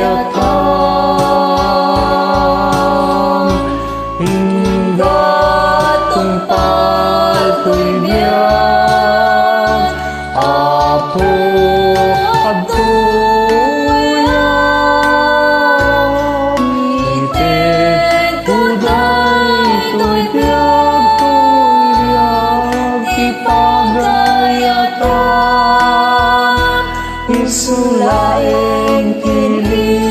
pagayatan hingga tungpal to'y biyag Apo adto ited uday to'y biyag ipagayatan isulaing kiniliwat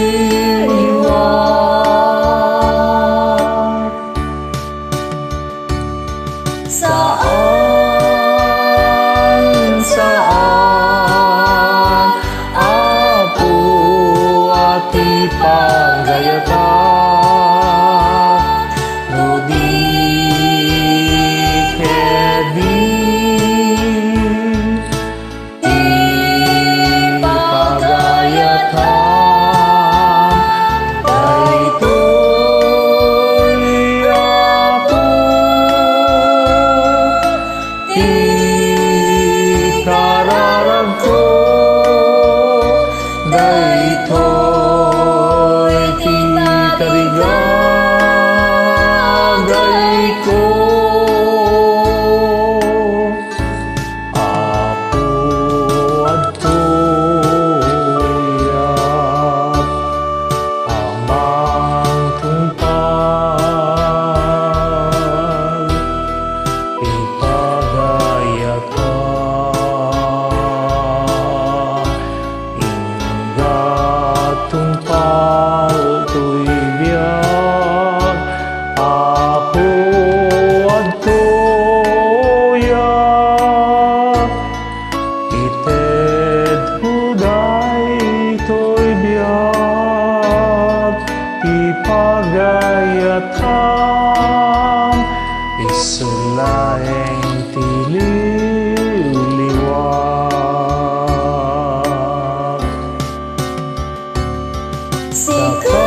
saan Apo at ipagayatan no di kedi ipagayatan daytoy Apo ikararag ko daytoy titarigagay ko Apo adto yak amang tungpal ipagayatan hingga tungpal to'y biyag Apo adto yak ited uday to'y biyag ipagayatan isulaing tililiwat sika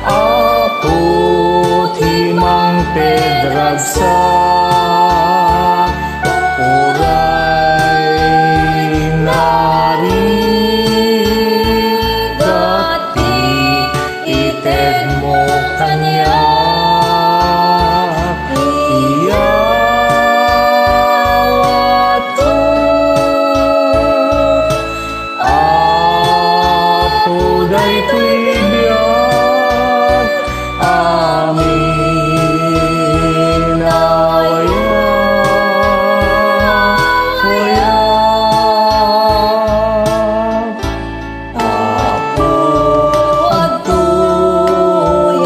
Apo timang pedragsak uray narigati ited mo kanya iyawato Apo daytoy biyag amin awayag Apo adto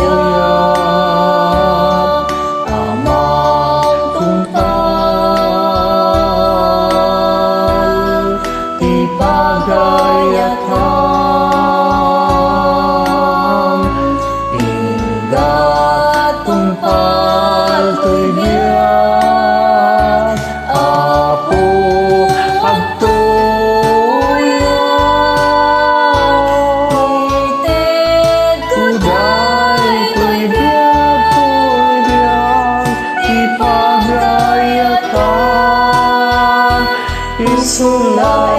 yak amang tungpal ipagayatan hingga tungpal to'y biyag Apo adto yak uday to'y biyag ipagayatan isulaing